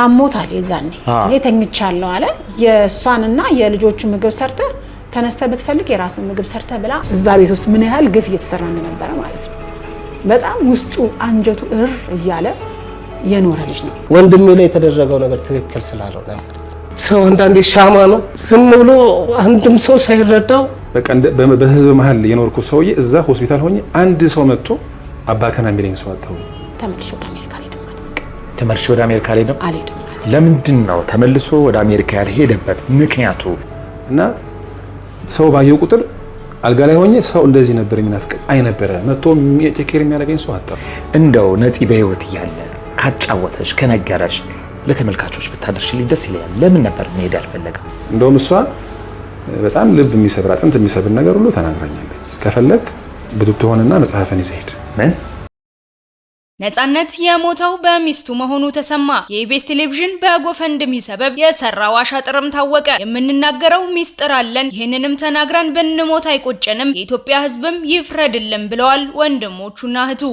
አሞታል የዛኔ እኔ ተኝቻለሁ አለ የሷንና የልጆቹ ምግብ ሰርተ ተነስተ ብትፈልግ የራስን ምግብ ሰርተ ብላ እዛ ቤት ውስጥ ምን ያህል ግፍ እየተሰራ እንደነበረ ማለት ነው በጣም ውስጡ አንጀቱ እያለ የኖረ ልጅ ነው ወንድሜ ላይ የተደረገው ነገር ትክክል ስላልሆነ ሰው አንዳንዴ ሻማ ነው ዝም ብሎ አንድም ሰው ሳይረዳው በቃ በህዝብ መሃል የኖርኩ ሰውዬ እዛ ሆስፒታል ሆኜ አንድ ሰው መጥቶ አባከና የሚለኝ ሰው አጣው ተመልሶ ወደ አሜሪካ ሄደ ማለት ተመልሶ ወደ አሜሪካ ሄደ አልሄደም ለምንድን ነው ተመልሶ ወደ አሜሪካ ያልሄደበት ምክንያቱ እና ሰው ባየው ቁጥር አልጋ ላይ ሆኜ ሰው እንደዚህ ነበር የሚናፍቀኝ አይነበረ መጥቶ ቴኬር የሚያደርገኝ ሰው አጣው እንደው ነፂ በህይወት እያለ ካጫወተሽ ከነገረሽ ለተመልካቾች ብታደርሽልኝ ደስ ይላል ለምን ነበር መሄድ ያልፈለገው እንደውም እሷ በጣም ልብ የሚሰብር አጥንት የሚሰብር ነገር ሁሉ ተናግራኛለች ከፈለክ ብትት ሆነና መጽሐፍን ይዘህ ምን ነፃነት የሞተው በሚስቱ መሆኑ ተሰማ የኢቢኤስ ቴሌቪዥን በጎፈንድሚ ሰበብ የሰራው አሻጥርም ታወቀ የምንናገረው ሚስጥር አለን ይሄንንም ተናግረን ብንሞት አይቆጨንም የኢትዮጵያ ህዝብም ይፍረድልን ብለዋል ወንድሞቹና እህቱ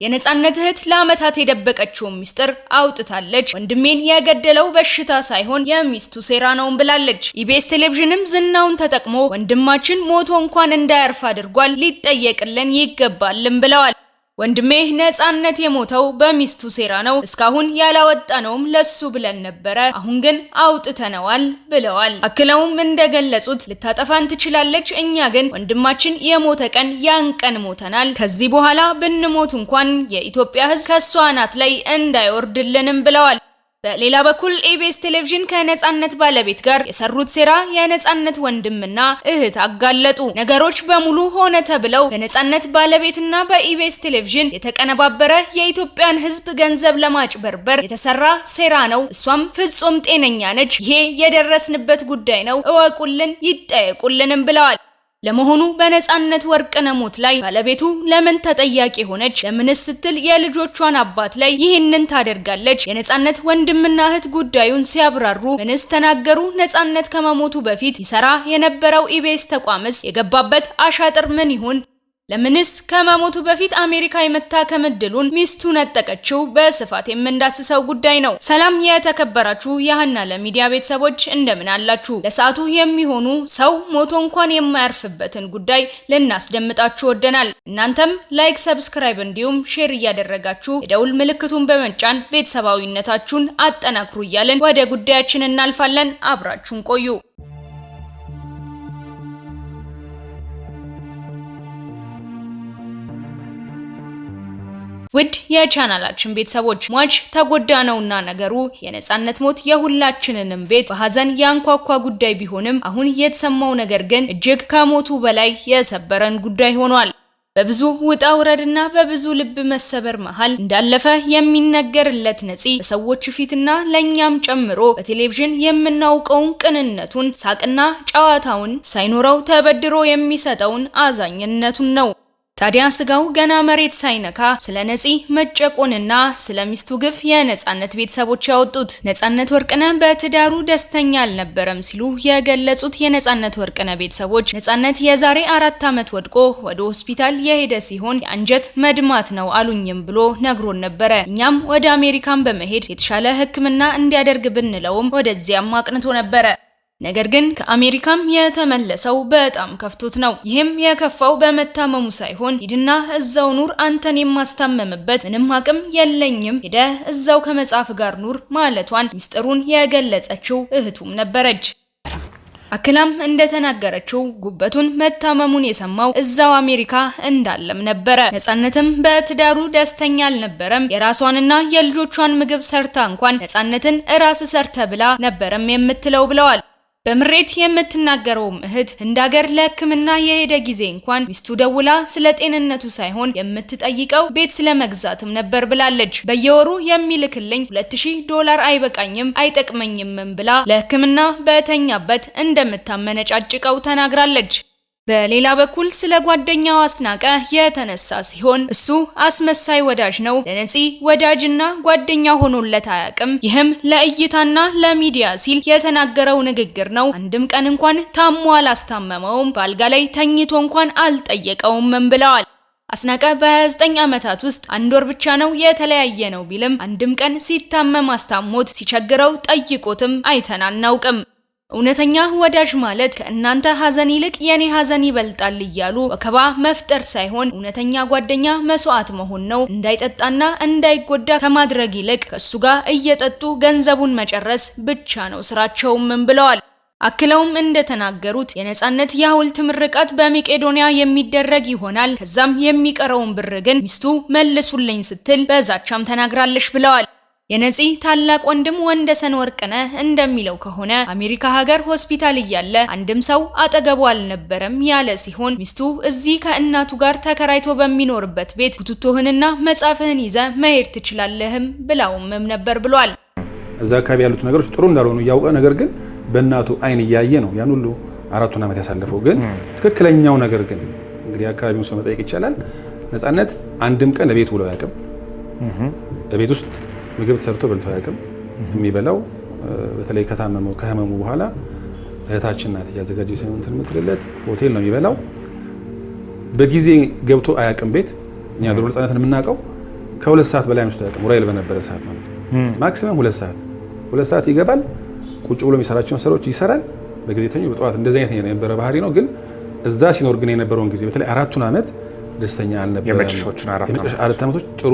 የነፃነት እህት ለአመታት የደበቀችው ሚስጥር አውጥታለች ወንድሜን የገደለው በሽታ ሳይሆን የሚስቱ ሴራ ነው ብላለች ኢቢኤስ ቴሌቪዥንም ዝናውን ተጠቅሞ ወንድማችን ሞቶ እንኳን እንዳያርፍ አድርጓል ሊጠየቅልን ይገባልም ብለዋል ወንድሜ ነፃነት የሞተው በሚስቱ ሴራ ነው እስካሁን ያላወጣነውም ለሱ ብለን ነበር አሁን ግን አውጥተነዋል ብለዋል አክለውም እንደገለጹት ልታጠፋን ትችላለች እኛ ግን ወንድማችን የሞተ ቀን ያን ቀን ሞተናል ከዚህ በኋላ ብንሞት እንኳን የኢትዮጵያ ህዝብ ከሷ አናት ላይ እንዳይወርድልንም ብለዋል በሌላ በኩል ኢቢኤስ ቴሌቪዥን ከነፃነት ባለቤት ጋር የሰሩት ሴራ የነፃነት ወንድምና እህት አጋለጡ ነገሮች በሙሉ ሆነ ተብለው በነፃነት ባለቤትና በኢቢኤስ ቴሌቪዥን የተቀነባበረ የኢትዮጵያን ህዝብ ገንዘብ ለማጭበርበር የተሰራ ሴራ ነው እሷም ፍጹም ጤነኛ ነች ይሄ የደረስንበት ጉዳይ ነው እወቁልን ይጠየቁልንም ብለዋል ለመሆኑ በነፃነት ወርቅነህ ሞት ላይ ባለቤቱ ለምን ተጠያቂ ሆነች ለምንስ ስትል የልጆቿን አባት ላይ ይህንን ታደርጋለች የነፃነት ወንድምና እህት ጉዳዩን ሲያብራሩ ምንስ ተናገሩ ነፃነት ከመሞቱ በፊት ይሰራ የነበረው ኢቢኤስ ተቋምስ የገባበት አሻጥር ምን ይሁን ለምንስ ከመሞቱ በፊት አሜሪካ የመታከም እድሉን ሚስቱ ነጠቀችው በስፋት የምንዳስሰው ጉዳይ ነው ሰላም የተከበራችሁ የሃና ለሚዲያ ቤተሰቦች እንደምን አላችሁ ለሰዓቱ የሚሆኑ ሰው ሞቶ እንኳን የማያርፍበትን ጉዳይ ልናስደምጣችሁ ወደናል እናንተም ላይክ ሰብስክራይብ እንዲሁም ሼር እያደረጋችሁ የደውል ምልክቱን በመጫን ቤተሰባዊነታችሁን አጠናክሩ እያልን ወደ ጉዳያችን እናልፋለን አብራችሁን ቆዩ ውድ የቻናላችን ቤተሰቦች ሟች ተጎዳነውና ነገሩ የነፃነት ሞት የሁላችንንም ቤት በሐዘን ያንኳኳ ጉዳይ ቢሆንም አሁን የተሰማው ነገር ግን እጅግ ከሞቱ በላይ የሰበረን ጉዳይ ሆኗል በብዙ ውጣ ውረድና በብዙ ልብ መሰበር መሃል እንዳለፈ የሚነገርለት ነፂ በሰዎች ፊትና ለኛም ጨምሮ በቴሌቪዥን የምናውቀውን ቅንነቱን ሳቅና ጨዋታውን ሳይኖረው ተበድሮ የሚሰጠውን አዛኝነቱን ነው ታዲያ ስጋው ገና መሬት ሳይነካ ስለ ነፂ መጨቆንና ስለ ሚስቱ ግፍ የነፃነት ቤተሰቦች ያወጡት ነፃነት ወርቅነህ በትዳሩ ደስተኛ አልነበረም ሲሉ የገለጹት የነፃነት ወርቅነህ ቤተሰቦች ነፃነት የዛሬ 4 ዓመት ወድቆ ወደ ሆስፒታል የሄደ ሲሆን የአንጀት መድማት ነው አሉኝም ብሎ ነግሮን ነበር እኛም ወደ አሜሪካን በመሄድ የተሻለ ሕክምና እንዲያደርግ ብንለውም ወደዚያም አቅንቶ ነበር ነገር ግን ከአሜሪካም የተመለሰው በጣም ከፍቶት ነው ይሄም የከፋው በመታመሙ ሳይሆን ሂድና እዛው ኑር አንተን የማስታመምበት ምንም አቅም የለኝም ሄደ እዛው ከመጻፍ ጋር ኑር ማለቷን ሚስጥሩን የገለጸችው እህቱም ነበረች አክላም እንደተናገረችው ጉበቱን መታመሙን የሰማው እዛው አሜሪካ እንዳለም ነበር ነፃነትም በትዳሩ ደስተኛ አልነበረም የራሷንና የልጆቿን ምግብ ሰርታ እንኳን ነፃነትን ራስ ሰርተ ብላ ነበርም የምትለው ብለዋል በምሬት የምትናገረውም እህት እንዳገር ለሕክምና የሄደ ጊዜ እንኳን ሚስቱ ደውላ ስለ ጤንነቱ ሳይሆን የምትጠይቀው ቤት ስለመግዛትም ነበር ብላለች በየወሩ የሚልክልኝ $2000 አይበቃኝም አይጠቅመኝም ብላ ለሕክምና በተኛበት እንደምታመነጫጭቀው ተናግራለች በሌላ በኩል ስለ ጓደኛው አስናቀ የተነሳ ሲሆን እሱ አስመሳይ ወዳጅ ነው ለነፂ ወዳጅና ጓደኛ ሆኖለት አያውቅም ይህም ለእይታና ለሚዲያ ሲል የተናገረው ንግግር ነው አንድም ቀን እንኳን ታሞ አላስታመመውም ባልጋ ላይ ተኝቶ እንኳን አልጠየቀውም ብለዋል አስናቀ በ29 ዓመታት ውስጥ አንድ ወር ብቻ ነው የተለያየ ነው ቢልም አንድም ቀን ሲታመም አስታሞት ሲቸግረው ጠይቆትም አይተናናውቅም። እውነተኛ ወዳጅ ማለት ከእናንተ ሐዘን ይልቅ የኔ ሐዘን ይበልጣል እያሉ ወከባ መፍጠር ሳይሆን እውነተኛ ጓደኛ መስዋዕት መሆን ነው። እንዳይጠጣና እንዳይጎዳ ከማድረግ ይልቅ ከሱ ጋር እየጠጡ ገንዘቡን መጨረስ ብቻ ነው ስራቸውም ብለዋል። አክለውም እንደተናገሩት የነጻነት የሐውልት ምርቃት በመቄዶንያ የሚደረግ ይሆናል። ከዛም የሚቀረውን ብር ግን ሚስቱ መልሱልኝ ስትል በዛቻም ተናግራለች ብለዋል። የነፂ ታላቅ ወንድም ወንደሰን ወርቅነህ እንደሚለው ከሆነ አሜሪካ ሀገር ሆስፒታል እያለ አንድም ሰው አጠገቡ አልነበረም ያለ ሲሆን ሚስቱ እዚህ ከእናቱ ጋር ተከራይቶ በሚኖርበት ቤት ቡትቶህንና መጻፍህን ይዘ መሄድ ትችላለህም ብላውም ነበር ብሏል። እዛ አካባቢ ያሉት ነገሮች ጥሩ እንዳልሆኑ ያውቀ ነገር ግን በእናቱ አይን እያየ ነው ያን ሁሉ 4 ዓመት ያሳለፈው። ግን ትክክለኛው ነገር ግን እንግዲህ አካባቢውን ሰው መጠየቅ ይቻላል። ነጻነት አንድም ቀን ለቤት ውሎ አያውቅም። ለቤት ውስጥ ምግብ ሰርቶ በልቶ አያውቅም። የሚበላው በተለይ ከህመሙ በኋላ እህታችን ናት እያዘጋጀች እንትን የምትልለት ሆቴል ነው የሚበላው። በጊዜ ገብቶ አያውቅም ቤት። እኛ ድሮ ነጻነትን የምናውቀው ከ2 ሰዓት በላይ አምሽቶ አያውቅም። ኡራኤል በነበረ ሰዓት ማለት ነው። ማክሲመም 2 ሰዓት ይገባል። ቁጭ ብሎ የሚሰራቸውን ስራዎች ይሰራል። በጊዜ ተኙ በጠዋት እንደዚህ አይነት የነበረ ባህሪ ነው። ግን እዛ ሲኖር ግን የነበረውን ጊዜ በተለይ 4 ዓመት ደስተኛ አልነበረም። የመጨረሻዎቹን 4 ዓመቶች ጥሩ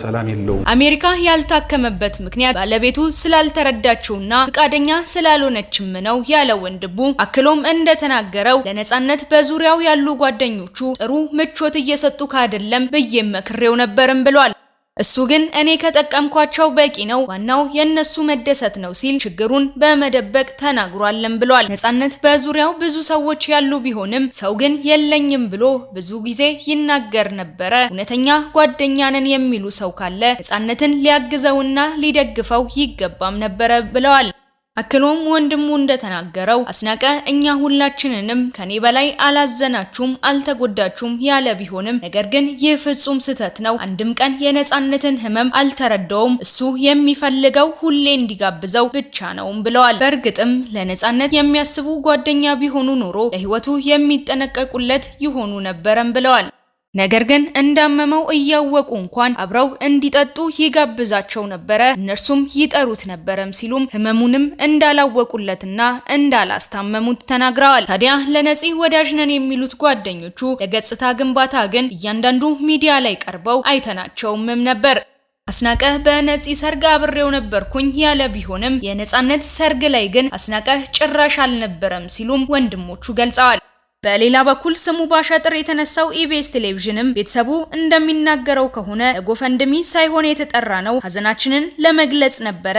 ሰላም የለውም። አሜሪካ ያልታከመበት ምክንያት ባለቤቱ ስላልተረዳችውና ፍቃደኛ ስላልሆነችም ነው ያለው ወንድሙ። አክሎም እንደተናገረው ለነጻነት በዙሪያው ያሉ ጓደኞቹ ጥሩ ምቾት እየሰጡ ካደለም ብዬ መክሬው ነበርም ብሏል። እሱ ግን እኔ ከጠቀምኳቸው በቂ ነው፣ ዋናው የነሱ መደሰት ነው ሲል ችግሩን በመደበቅ ተናግሯልም ብሏል። ነጻነት በዙሪያው ብዙ ሰዎች ያሉ ቢሆንም ሰው ግን የለኝም ብሎ ብዙ ጊዜ ይናገር ነበረ። እውነተኛ ጓደኛ ነን የሚሉ ሰው ካለ ነጻነትን ሊያግዘውና ሊደግፈው ይገባም ነበረ ብለዋል። አክሎም ወንድሙ እንደተናገረው አስናቀ እኛ ሁላችንንም ከኔ በላይ አላዘናችሁም አልተጎዳችሁም ያለ ቢሆንም ነገር ግን ይህ ፍጹም ስህተት ነው። አንድም ቀን የነጻነትን ህመም አልተረዳውም። እሱ የሚፈልገው ሁሌ እንዲጋብዘው ብቻ ነውም ብለዋል። በእርግጥም ለነጻነት የሚያስቡ ጓደኛ ቢሆኑ ኖሮ ለህይወቱ የሚጠነቀቁለት ይሆኑ ነበረም ብለዋል። ነገር ግን እንዳመመው እያወቁ እንኳን አብረው እንዲጠጡ ይጋብዛቸው ነበረ፣ እነርሱም ይጠሩት ነበረም ሲሉም ህመሙንም እንዳላወቁለትና እንዳላስታመሙት ተናግረዋል። ታዲያ ለነፂ ወዳጅ ነን የሚሉት ጓደኞቹ ለገጽታ ግንባታ ግን እያንዳንዱ ሚዲያ ላይ ቀርበው አይተናቸውም ነበር። አስናቀ በነፂ ሰርግ አብሬው ነበርኩኝ ያለ ቢሆንም የነጻነት ሰርግ ላይ ግን አስናቀ ጭራሽ አልነበረም ሲሉም ወንድሞቹ ገልጸዋል። በሌላ በኩል ስሙ ባሻጥር የተነሳው ኢቢኤስ ቴሌቪዥንም ቤተሰቡ እንደሚናገረው ከሆነ ለጎፈንድሚ ሳይሆን የተጠራ ነው፣ ሀዘናችንን ለመግለጽ ነበረ።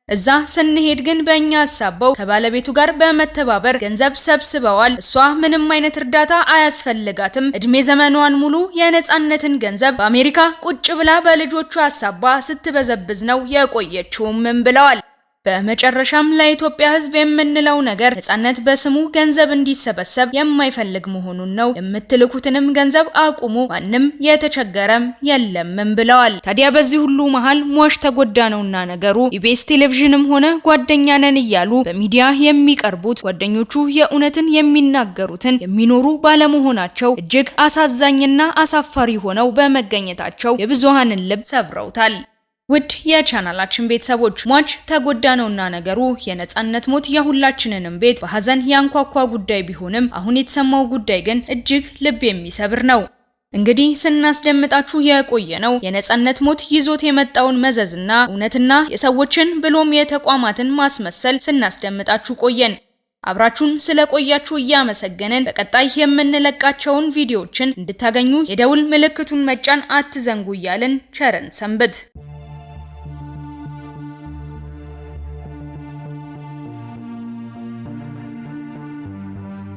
እዛ ስንሄድ ግን በእኛ አሳበው ከባለቤቱ ጋር በመተባበር ገንዘብ ሰብስበዋል። እሷ ምንም አይነት እርዳታ አያስፈልጋትም። እድሜ ዘመኗን ሙሉ የነጻነትን ገንዘብ በአሜሪካ ቁጭ ብላ በልጆቹ አሳባ ስትበዘብዝ ነው የቆየችውም ብለዋል። በመጨረሻም ለኢትዮጵያ ሕዝብ የምንለው ነገር ነጻነት በስሙ ገንዘብ እንዲሰበሰብ የማይፈልግ መሆኑን ነው። የምትልኩትንም ገንዘብ አቁሙ፣ ማንም የተቸገረም የለምም ብለዋል። ታዲያ በዚህ ሁሉ መሃል ሟች ተጎዳ ነውና ነገሩ ኢቢኤስ ቴሌቪዥንም ሆነ ጓደኛ ነን እያሉ በሚዲያ የሚቀርቡት ጓደኞቹ የእውነትን የሚናገሩትን የሚኖሩ ባለመሆናቸው እጅግ አሳዛኝና አሳፋሪ ሆነው በመገኘታቸው የብዙሃንን ልብ ሰብረውታል። ውድ የቻናላችን ቤተሰቦች ሟች ተጎዳ ነውና ነገሩ የነጻነት ሞት የሁላችንንም ቤት በሐዘን ያንኳኳ ጉዳይ ቢሆንም አሁን የተሰማው ጉዳይ ግን እጅግ ልብ የሚሰብር ነው። እንግዲህ ስናስደምጣችሁ የቆየ ነው የነጻነት ሞት ይዞት የመጣውን መዘዝና እውነትና የሰዎችን ብሎም የተቋማትን ማስመሰል ስናስደምጣችሁ ቆየን። አብራችሁን ስለቆያችሁ እያመሰገንን በቀጣይ የምንለቃቸውን ቪዲዮዎችን እንድታገኙ የደውል ምልክቱን መጫን አትዘንጉ እያልን ቸርን ሰንብት።